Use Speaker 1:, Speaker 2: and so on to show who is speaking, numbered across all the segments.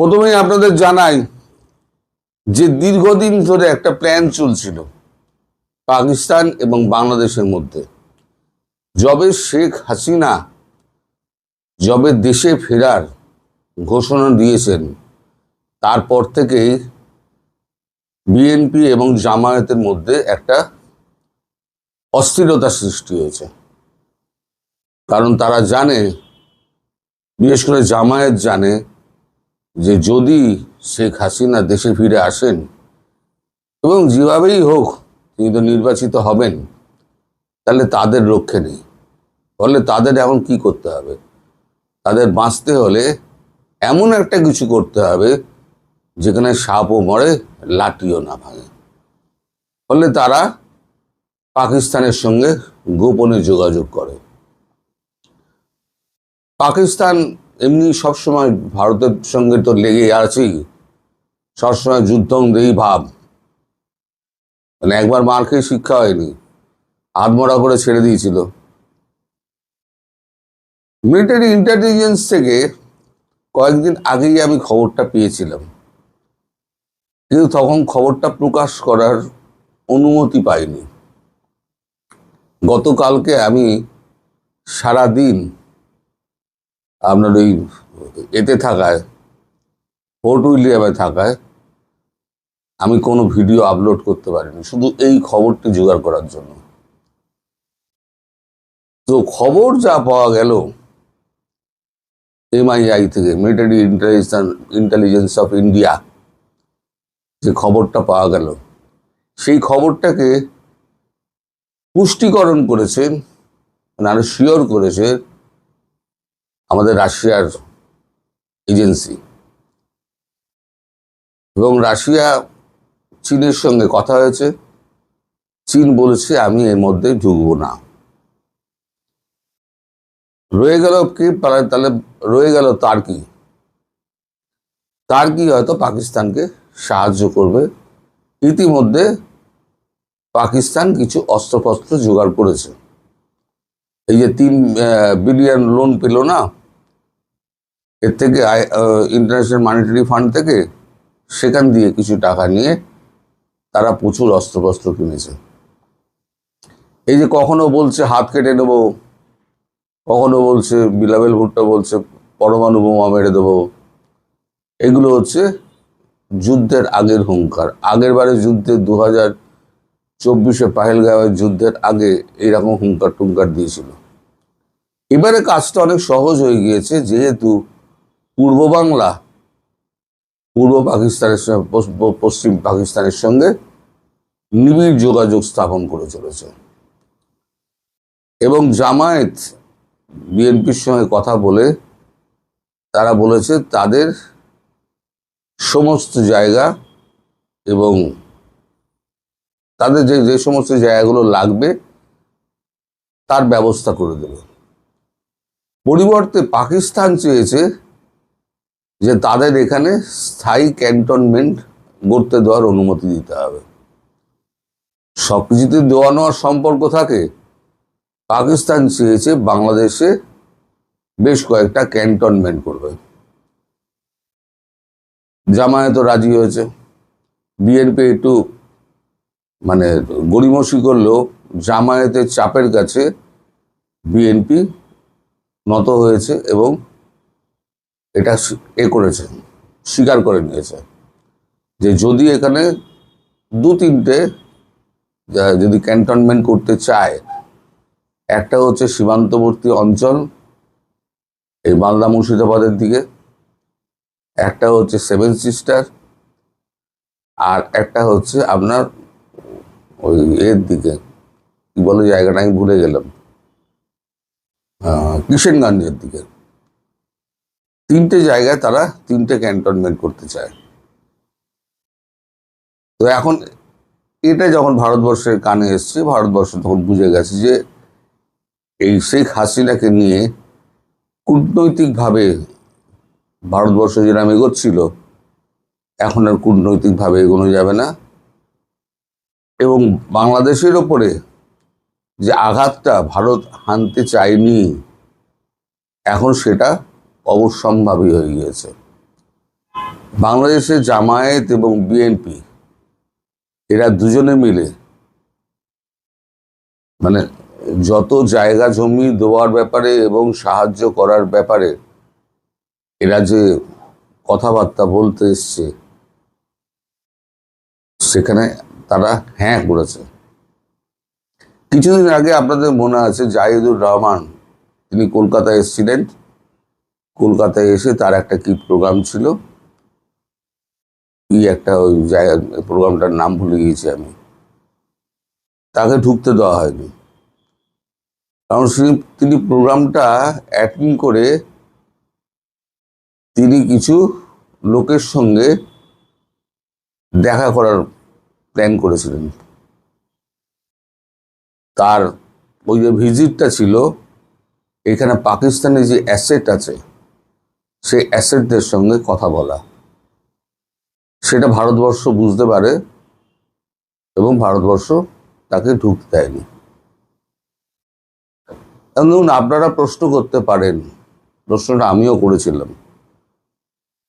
Speaker 1: প্রথমেই আপনাদের জানাই যে দীর্ঘদিন ধরে একটা প্ল্যান চলছিল পাকিস্তান এবং বাংলাদেশের মধ্যে। যবে শেখ হাসিনা দেশে ফেরার ঘোষণা দিয়েছেন, তারপর থেকেই বিএনপি এবং জামায়াতের মধ্যে একটা অস্থিরতা সৃষ্টি হয়েছে। কারণ তারা জানে, বিশেষ করে জামায়াত জানে, যে যদি শেখ হাসিনা দেশে ফিরে আসেন এবং যেভাবেই হোক তিনি তো নির্বাচিত হবেন, তাহলে তাদের রক্ষে নেই। ফলে তাদের এখন কি করতে হবে? তাদের বাঁচতে হলে এমন একটা কিছু করতে হবে যেখানে সাপও মরে লাঠিও না ভাঙে। ফলে তারা পাকিস্তানের সঙ্গে গোপনে যোগাযোগ করে। পাকিস্তান এমনি সবসময় ভারতের সঙ্গে তো লেগে আছেই, সবসময় যুদ্ধংদেহী ভাব। মানে একবার মার খেয়ে শিক্ষা হয়নি, আধমরা করে ছেড়ে দিয়েছিল। মিলিটারি ইন্টেলিজেন্স থেকে কয়েকদিন আগেই আমি খবরটা পেয়েছিলাম, কিন্তু তখন খবরটা প্রকাশ করার অনুমতি পাইনি। গতকালকে আমি সারাদিন আপনার ওই এতে থাকায়, ফোর্ট উইলিয়ামে থাকায় আমি কোনো ভিডিও আপলোড করতে পারিনি, শুধু এই খবরটি জোগাড় করার জন্য। তো খবর যা পাওয়া গেল MII থেকে, মিলিটারি ইন্টেলিজেন্স অফ ইন্ডিয়া, যে খবরটা পাওয়া গেল, সেই খবরটাকে পুষ্টিকরণ করেছেন, মানে আরো শিওর করেছে আমাদের রাশিয়ার এজেন্সি। এবং রাশিয়া চীনের সঙ্গে কথা হয়েছে, চীন বলেছে আমি এর মধ্যে ঢুকবো না। রয়ে গেল কি? তাহলে রয়ে গেল তার্কি হয়তো পাকিস্তানকে সাহায্য করবে। ইতিমধ্যে পাকিস্তান কিছু অস্ত্রশস্ত্র জোগাড় করেছে। এই যে 3 বিলিয়ন লোন পেল না, এর থেকে ইন্টারন্যাশনাল মনিটারি ফান্ড থেকে, সেখান দিয়ে কিছু টাকা নিয়ে তারা প্রচুর অস্ত্রশস্ত্র কিনেছে। এই যে কখনো বলছে হাত কেটে নেবো, কখনো বলছে বিলাবেল ভুট্টো বলছে পরমাণু বোমা মেরে দেবো, এগুলো হচ্ছে যুদ্ধের আগের হুঙ্কার। আগের বারে যুদ্ধে 2024 পাহেলগাঁওয়ের যুদ্ধের আগে এইরকম হুঙ্কার টুঙ্কার দিয়েছিল। এবারে কাজটা অনেক সহজ হয়ে গিয়েছে, যেহেতু পূর্ব বাংলা পূর্ব পাকিস্তানের সঙ্গে পশ্চিম পাকিস্তানের সঙ্গে নিবিড় যোগাযোগ স্থাপন করে চলেছে। এবং জামায়াত বিএনপির সঙ্গে কথা বলে তারা বলেছে তাদের সমস্ত জায়গা এবং তাদের যে সমস্ত জায়গাগুলো লাগবে তার ব্যবস্থা করে দেবে। পরিবর্তে পাকিস্তান চেয়েছে যে তাদের এখানে স্থায়ী ক্যান্টনমেন্ট গড়তে দেওয়ার অনুমতি দিতে হবে। সবকিছুতে দেওয়া নেওয়ার সম্পর্ক থাকে। পাকিস্তান চেয়েছে বাংলাদেশে বেশ কয়েকটা ক্যান্টনমেন্ট করবে। জামায়াতও রাজি হয়েছে। বিএনপি একটু মানে গড়িমসি করলেও জামায়াতের চাপের কাছে বিএনপি নত হয়েছে এবং এটা করেছে, স্বীকার করে নিয়েছে যে যদি এখানে 2-3টে যদি ক্যান্টনমেন্ট করতে চায়, একটা হচ্ছে সীমান্তবর্তী অঞ্চল এই মালদা মুর্শিদাবাদের দিকে, একটা হচ্ছে 7 সিস্টার, আর একটা হচ্ছে আপনার ওই এর দিকে, কি বলে জায়গাটা আমি ভুলে গেলাম, কিষেনগঞ্জের দিকে। 3টে জায়গায় তারা 3টে ক্যান্টনমেন্ট করতে চায়। তো এখন এটা যখন ভারতবর্ষের কানে এসছে, ভারতবর্ষ তখন বুঝে গেছে যে এই শেখ হাসিনাকে নিয়ে কূটনৈতিকভাবে ভারতবর্ষ যেরকম এগোচ্ছিল, এখন আর কূটনৈতিকভাবে এগোনো যাবে না। এবং বাংলাদেশের ওপরে যে আঘাতটা ভারত হানতে চায়নি, এখন সেটা অবশ্যম্ভাবী হয়ে গিয়েছে। বাংলাদেশে জামায়াত এবং বিএনপি এরা দুজনে মিলে মানে যত জায়গা জমি দেওয়ার ব্যাপারে এবং সাহায্য করার ব্যাপারে এরা যে কথাবার্তা বলতে এসছে, সেখানে তারা হ্যাঁ করেছে। কিছুদিন আগে আপনাদের মনে আছে জাহিদুর রহমান, তিনি কলকাতায় এসেছিলেন। কলকাতায় এসে তার একটা কি প্রোগ্রাম ছিল, কি একটা ওই জায়গা, প্রোগ্রামটার নাম ভুলে গিয়েছি আমি। তাকে ঢুকতে দেওয়া হয়নি, কারণ তিনি প্রোগ্রামটা অ্যাটেন্ড করে তিনি কিছু লোকের সঙ্গে দেখা করার প্ল্যান করেছিলেন। তার ওই যে ভিজিটটা ছিল, এখানে পাকিস্তানের যে অ্যাসেট আছে সেই অ্যাসেটদের সঙ্গে কথা বলা, সেটা ভারতবর্ষ বুঝতে পারে এবং ভারতবর্ষ তাকে ঢুকতে দেয়নি। এবং আপনারা প্রশ্ন করতে পারেন, প্রশ্নটা আমিও করেছিলাম,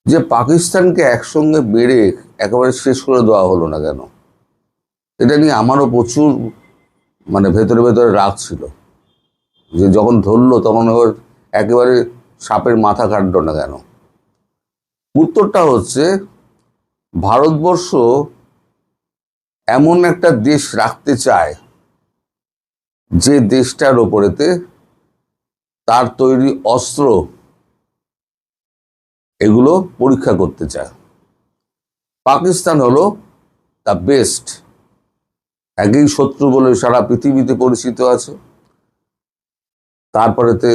Speaker 1: যে পাকিস্তানকে একসঙ্গে বেড়ে একেবারে শেষ করে দেওয়া হলো না কেন? এটা নিয়ে আমারও প্রচুর ভেতরে ভেতরে রাগ ছিল, যে যখন ধরলো তখন ওর একেবারে সাপের মাথা কাটলো না কেন? উত্তরটা হচ্ছে, ভারতবর্ষ এমন একটা দেশ রাখতে চায় যে দেশটার ওপরেতে তার তৈরি অস্ত্র এগুলো পরীক্ষা করতে চায়। পাকিস্তান হলো দ্য বেস্ট, একই শত্রু বলে সারা পৃথিবীতে পরিচিত আছে। তারপরেতে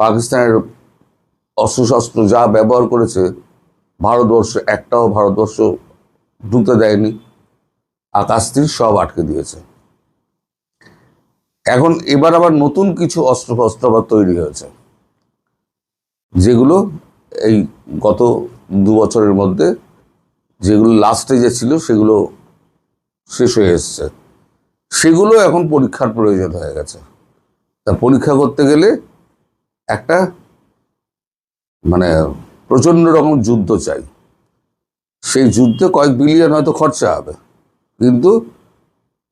Speaker 1: পাকিস্তানের অস্ত্রশস্ত্র যা ব্যবহার করেছে ভারতবর্ষ একটাও ভারতবর্ষ ঢুকতে দেয়নি, আকাশ তীর সব আটকে দিয়েছে। এখন এবার আবার নতুন কিছু অস্ত্রশস্ত্র আবার তৈরি হয়েছে, যেগুলো এই গত 2 বছরের মধ্যে যেগুলো লাস্ট স্টেজে ছিল সেগুলো শেষ হয়ে এসছে, সেগুলো এখন পরীক্ষার প্রয়োজন হয়ে গেছে। তা পরীক্ষা করতে গেলে একটা প্রচন্ড রকম যুদ্ধ চাই। সেই যুদ্ধে কয়েক বিলিয়ন হয়তো খরচা হবে, কিন্তু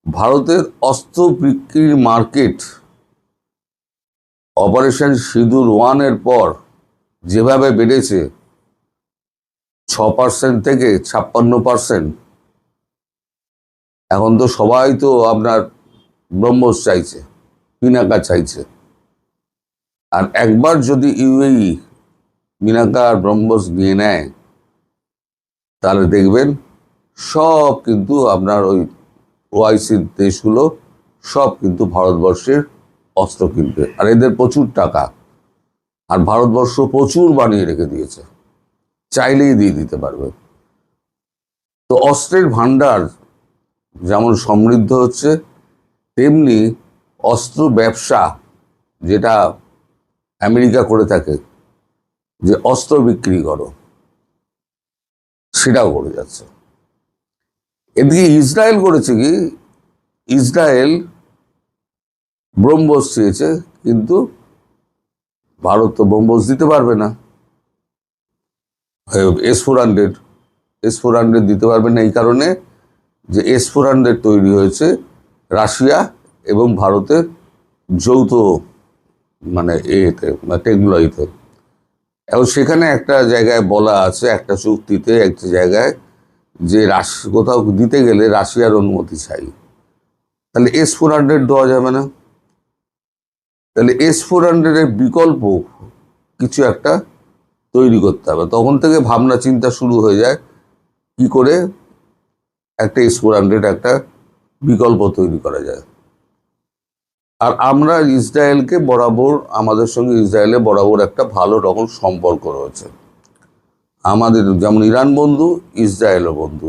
Speaker 1: ভারতের অস্ত্র বিক্রির মার্কেট অপারেশন সিঁদুর 1-এর পর যেভাবে বেড়েছে 6% থেকে 56%, এখন তো সবাই তো আপনার ব্রহ্মোস চাইছে, পিনাকা চাইছে। আর একবার যদি ইউএই পিনাকা আর ব্রহ্মোস নিয়ে নেয়, তাহলে দেখবেন সব কিন্তু আপনার ওই ওআইসির দেশগুলো সব কিন্তু ভারতবর্ষের অস্ত্র কিনবে। আর এদের প্রচুর টাকা, আর ভারতবর্ষ প্রচুর বানিয়ে রেখে দিয়েছে, চাইলেই দিয়ে দিতে পারবে। তো অস্ত্রের ভান্ডার যেমন সমৃদ্ধ হচ্ছে, তেমনি অস্ত্র ব্যবসা যেটা আমেরিকা করে থাকে, যে অস্ত্র বিক্রি করো, সেটাও করে যাচ্ছে। এদিকে ইসরায়েল করেছে কি, ইসরায়েল ব্রহ্মোস চেয়েছে, কিন্তু ভারত তো ব্রহ্মোস দিতে পারবে না। S-400 দিতে পারবে না, এই কারণে যে S-400 তৈরি হয়েছে রাশিয়া এবং ভারতের যৌথ টেকনোলজিতে। এবং সেখানে একটা জায়গায় বলা আছে, একটা চুক্তিতে একটা জায়গায়, যে কোথাও দিতে গেলে রাশিয়ার অনুমতি চাই। তাহলে S-400 দেওয়া যাবে না। তাহলে S-400 এর বিকল্প কিছু একটা তৈরি করতে হবে। তখন থেকে ভাবনা চিন্তা শুরু হয়ে যায়, কি করে একটা S-400 একটা বিকল্প তৈরি করা যায়। আর আমরা ইসরায়েলকে বরাবর, আমাদের সঙ্গে ইসরায়েলের বরাবর একটা ভালো রকম সম্পর্ক রয়েছে। আমাদের যেমন ইরান বন্ধু, ইসরায়েলও বন্ধু।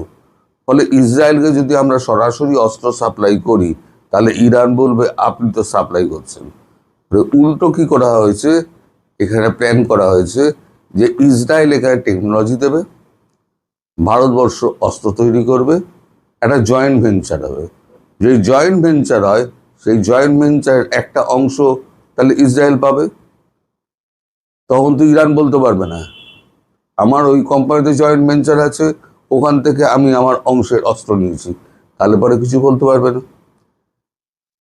Speaker 1: ফলে ইসরায়েলকে যদি আমরা সরাসরি অস্ত্র সাপ্লাই করি, তাহলে ইরান বলবে আপনি তো সাপ্লাই করছেন। উল্টো কি করা হয়েছে, এখানে প্ল্যান করা হয়েছে যে ইসরায়েল এখানে টেকনোলজি দেবে, ভারতবর্ষ অস্ত্র তৈরি করবে, একটা জয়েন্ট ভেঞ্চার হবে। যেই জয়েন্ট ভেঞ্চার হয়, সেই জয়েন্ট ভেঞ্চারের একটা অংশ তাহলে ইসরায়েল পাবে। তখন তো ইরান বলতে পারবে না আমার ওই কোম্পানিতে জয়েন্ট ভেঞ্চার আছে, ওখান থেকে আমি আমার অংশের অস্ত্র নিয়েছি, তাহলে পরে কিছু বলতে পারবে না।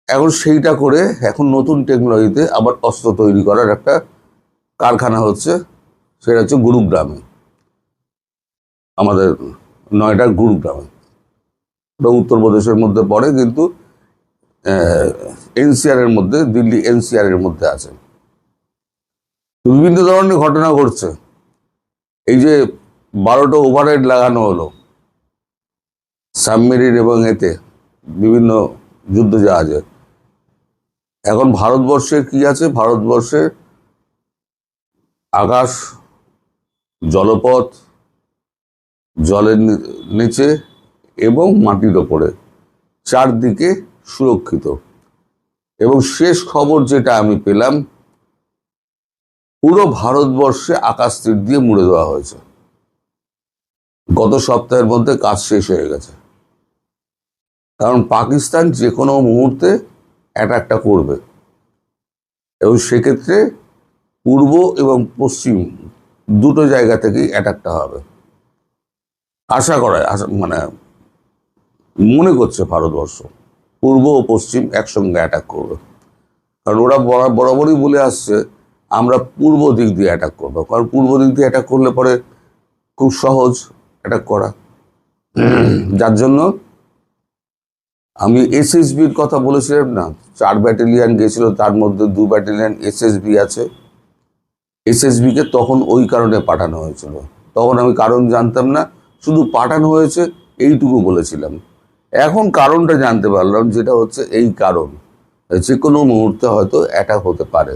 Speaker 1: এখন সেইটা করে এখন নতুন টেকনোলজিতে আবার অস্ত্র তৈরি করার একটা কারখানা হচ্ছে, সেটা হচ্ছে গুরুগ্রামে, আমাদের নয়ডার গুরুগ্রামে। ওটা উত্তরপ্রদেশের মধ্যে পড়ে, কিন্তু এনসিআর এর মধ্যে, দিল্লি এনসিআর এর মধ্যে আছে। বিভিন্ন ধরনের ঘটনা ঘটছে। এই যে 12টা ওভারহেড লাগানো হলো সাবমেরিন এবং এতে বিভিন্ন যুদ্ধ জাহাজে, এখন ভারতবর্ষের কি আছে? ভারতবর্ষের আকাশ, জলপথ, জলের নিচে এবং মাটির ওপরে চারদিকে সুরক্ষিত। এবং শেষ খবর যেটা আমি পেলাম, পুরো ভারতবর্ষে আকাশ তীর দিয়ে মুড়ে দেওয়া হয়েছে। গত সপ্তাহের মধ্যে কাজ শেষ হয়ে গেছে, কারণ পাকিস্তান যে কোনো মুহূর্তে অ্যাটাকটা করবে, এবং সেক্ষেত্রে পূর্ব এবং পশ্চিম দুটো জায়গা থেকেই অ্যাটাকটা হবে আশা করা, মানে মনে করছে ভারতবর্ষ পূর্ব ও পশ্চিম একসঙ্গে অ্যাটাক করবে। কারণ ওরা বরাবরই বলে আসছে আমরা পূর্ব দিক দিয়ে অ্যাটাক করবো, কারণ পূর্ব দিক দিয়ে অ্যাটাক করলে পরে খুব সহজ অ্যাটাক করা। যার জন্য আমি এসএসবির কথা বলেছিলাম না, 4 ব্যাটালিয়ান গেছিল, তার মধ্যে 2 ব্যাটালিয়ান এসএসবি আছে। এসএসবিকে তখন ওই কারণে পাঠানো হয়েছিল, তখন আমি কারণ জানতাম না, শুধু পাঠানো হয়েছে এইটুকু বলেছিলাম। এখন কারণটা জানতে পারলাম, যেটা হচ্ছে এই কারণ, যে কোনো মুহূর্তে হয়তো অ্যাটাক হতে পারে।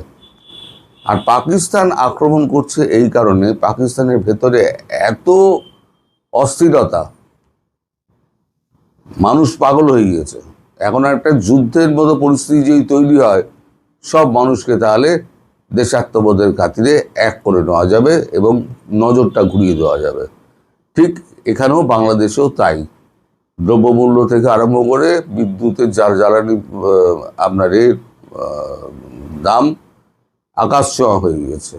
Speaker 1: আর পাকিস্তান আক্রমণ করছে এই কারণে, পাকিস্তানের ভেতরে এত অস্থিরতা, মানুষ পাগল হয়ে গিয়েছে। এখন একটা যুদ্ধের মতো পরিস্থিতি যেই তৈরি হয়, সব মানুষকে তাহলে দেশাত্মবোধের খাতিরে এক করে নেওয়া যাবে এবং নজরটা ঘুরিয়ে দেওয়া যাবে। ঠিক এখানেও বাংলাদেশেও তাই। দ্রব্যমূল্য থেকে আরম্ভ করে বিদ্যুতের জ্বালানি আপনার দাম আকাশ ছোঁয়া হয়ে গিয়েছে।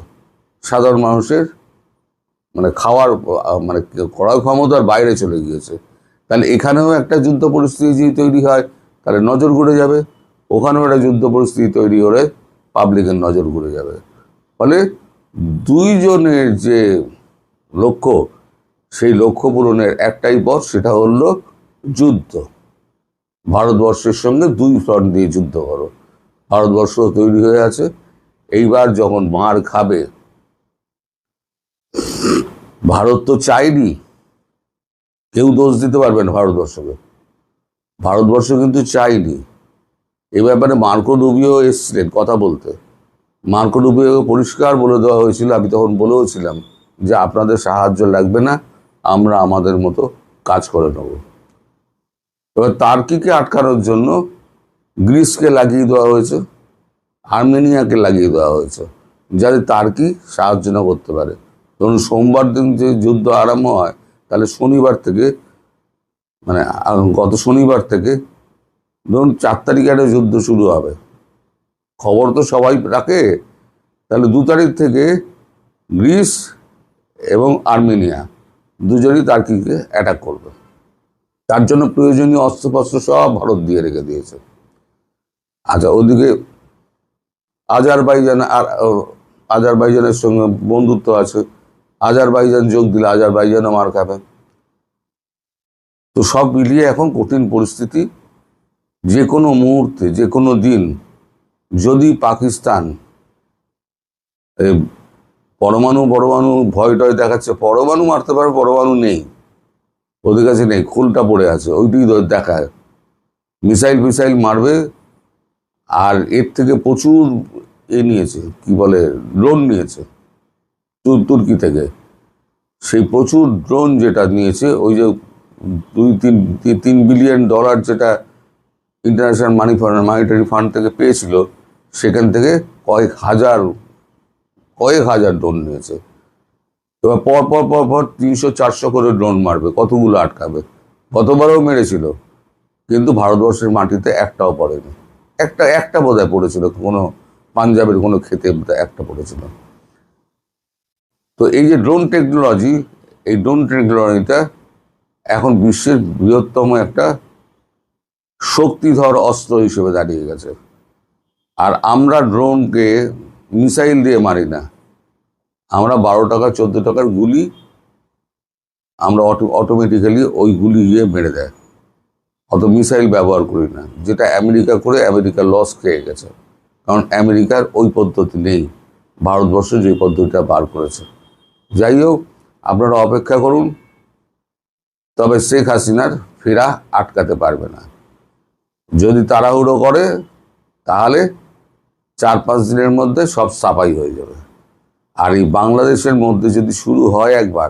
Speaker 1: সাধারণ মানুষের মানে খাওয়ার মানে ক্রয় ক্ষমতার বাইরে চলে গিয়েছে। তাহলে এখানেও একটা যুদ্ধ পরিস্থিতি যদি তৈরি হয়, তাহলে নজর ঘুরে যাবে। ওখানেও একটা যুদ্ধ পরিস্থিতি তৈরি হলে পাবলিকের নজর ঘুরে যাবে। ফলে দুইজনের যে লক্ষ্য, সেই লক্ষ্য পূরণের একটাই পথ, সেটা হলো যুদ্ধ। ভারতবর্ষের সঙ্গে 2 ফ্রন্ট দিয়ে যুদ্ধ করো। ভারতবর্ষ তৈরি হয়ে আছে, এইবার যখন মার খাবে, ভারত তো চাইনি, কেউ দোষ দিতে পারবে না ভারতবর্ষকে, ভারতবর্ষ কিন্তু চাইনি। এ ব্যাপারে মার্কো রুবিও এসেছিলেন কথা বলতে। মার্কো রুবিওকে পরিষ্কার বলে দেওয়া হয়েছিল, আমি তখন বলেওছিলাম যে আপনাদের সাহায্য লাগবে না, আমরা আমাদের মতো কাজ করে নেব। এবার তার্কিকে আটকানোর জন্য গ্রিসকে লাগিয়ে দেওয়া হয়েছে, আর্মেনিয়াকে লাগিয়ে দেওয়া হয়েছে, যাতে তার্কি সাহায্য না করতে পারে। ধরুন সোমবার দিন যে যুদ্ধ আরম্ভ হয়, তাহলে শনিবার থেকে, মানে গত শনিবার থেকে ধরুন 4 তারিখে একটা যুদ্ধ শুরু হবে, খবর তো সবাই রাখে, তাহলে 2 তারিখ থেকে গ্রিস এবং আর্মেনিয়া দুজনই তার্কিকে অ্যাটাক করবে। তার জন্য প্রয়োজনীয় অস্ত্রশস্ত্র সব ভারত দিয়ে রেখে দিয়েছে। আচ্ছা, ওদিকে আজারবাইজানের সঙ্গে বন্ধুত্ব আছে, আজারবাইজান যোগ দিলে আজারবাইজানও মার খাবে। তো সব মিলিয়ে এখন কঠিন পরিস্থিতি। যে কোনো মুহূর্তে, যে কোনো দিন যদি পাকিস্তান পরমাণু ভয় টয় দেখাচ্ছে, পরমাণু মারতে পারে, পরমাণু নেই ওদের কাছে, নেই, খোলটা পড়ে আছে, ওইটি দেখায়, মিসাইল মারবে। আর এর থেকে প্রচুর নিয়েছে, কি বলে, ড্রোন নিয়েছে তুর্কি থেকে। সেই প্রচুর ড্রোন যেটা নিয়েছে, ওই যে $2-3 বিলিয়ন যেটা ইন্টারন্যাশনাল মানিটারি ফান্ড থেকে পেয়েছিল, সেখান থেকে কয়েক হাজার ড্রোন নিয়েছে। এবার পর 300-400 করে ড্রোন মারবে, কতগুলো আটকাবে? গতবারও মেরেছিল, কিন্তু ভারতবর্ষের মাটিতে একটাও পড়েনি। একটা বোধহয় পড়েছিল, কোনো পাঞ্জাবের কোনো ক্ষেতে একটা পড়েছিল। তো এই যে ড্রোন টেকনোলজি, এই ড্রোন টেকনোলজিটা এখন বিশ্বের বৃহত্তম একটা শক্তিধর অস্ত্র হিসেবে দাঁড়িয়ে গেছে। আর আমরা ড্রোনকে মিসাইল দিয়ে মারি না, আমরা 12 টাকা 14 টাকার গুলি আমরা অটোমেটিক্যালি ওই গুলি গিয়ে মেরে দেয়, অত মিসাইল ব্যবহার করি না, যেটা আমেরিকা করে আমেরিকা লস খেয়ে গেছে। কারণ আমেরিকার ওই পদ্ধতি নেই, ভারতবর্ষ যে পদ্ধতিটা বার করেছে। যাই হোক, আপনারা অপেক্ষা করুন, তবে শেখ হাসিনার ফেরা আটকাতে পারবে না। যদি তাড়াহুড়ো করে তাহলে 4-5 দিনের মধ্যে সব সাফাই হয়ে যাবে। আর এই বাংলাদেশের মধ্যে যদি শুরু হয় একবার,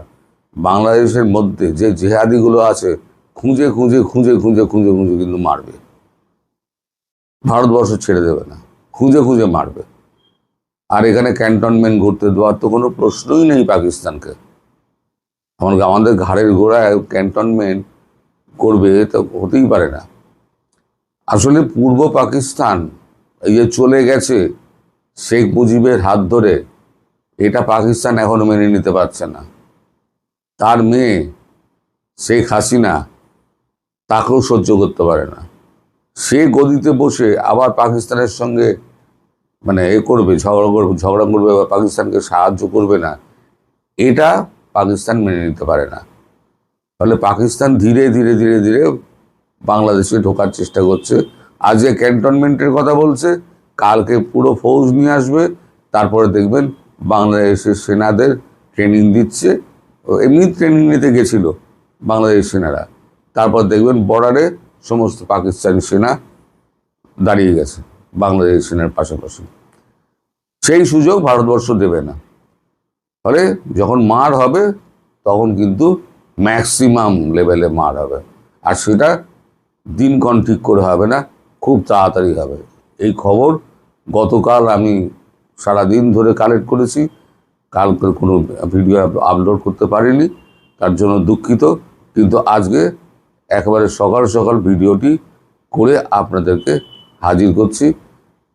Speaker 1: বাংলাদেশের মধ্যে যে জেহাদিগুলো আছে খুঁজে খুঁজে খুঁজে খুঁজে খুঁজে খুঁজে কিন্তু মারবে, ভারতবর্ষ ছেড়ে দেবে না, খুঁজে খুঁজে মারবে। আর এখানে ক্যান্টনমেন্ট ঘুরতে দেওয়ার তো কোনো প্রশ্নই নেই পাকিস্তানকে। আমাদের ঘাড়ের গোড়ায় ক্যান্টনমেন্ট করবে তো হতেই পারে না। আসলে পূর্ব পাকিস্তান এই যে চলে গেছে শেখ মুজিবের হাত ধরে, এটা পাকিস্তান এখনো মেনে নিতে পারছে না। তার মেয়ে শেখ হাসিনা তাকেও সহ্য করতে পারে না। সে গদিতে বসে আবার পাকিস্তানের সঙ্গে করবে, ঝগড়া করবে বা পাকিস্তানকে সাহায্য করবে না, এটা পাকিস্তান মেনে নিতে পারে না। ফলে পাকিস্তান ধীরে ধীরে ধীরে ধীরে বাংলাদেশে ঢোকার চেষ্টা করছে। আজকে ক্যান্টনমেন্টের কথা বলছে, কালকে পুরো ফৌজ নিয়ে আসবে, তারপরে দেখবেন বাংলাদেশের সেনাদের ট্রেনিং দিচ্ছে। এমনি ট্রেনিং নিতে গেছিল বাংলাদেশ সেনারা, তারপর দেখবেন বর্ডারে সমস্ত পাকিস্তানি সেনা দাঁড়িয়ে গেছে বাংলাদেশ সেনার পাশাপাশি। সেই সুযোগ ভারতবর্ষ দেবে না। ফলে যখন মার হবে তখন কিন্তু ম্যাক্সিমাম লেভেলে মার হবে, আর সেটা দিনক্ষণ ঠিক করে হবে না, খুব তাড়াতাড়ি হবে। এই খবর গতকাল আমি সারাদিন ধরে কালেক্ট করেছি, কালকে কোনো ভিডিও আপলোড করতে পারিনি, তার জন্য দুঃখিত। কিন্তু আজকে একেবারে সকাল সকাল ভিডিওটি করে আপনাদেরকে হাজির করছি।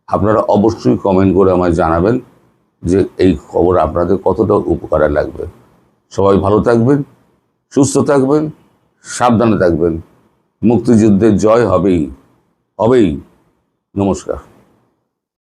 Speaker 1: আপনারা অবশ্যই কমেন্ট করে আমায় জানাবেন যে এই খবর আপনাদের কতটা উপকারে লাগবে। সবাই ভালো থাকবেন, সুস্থ থাকবেন, সাবধানে থাকবেন। মুক্তিযুদ্ধের জয় হবেই হবেই। নমস্কার।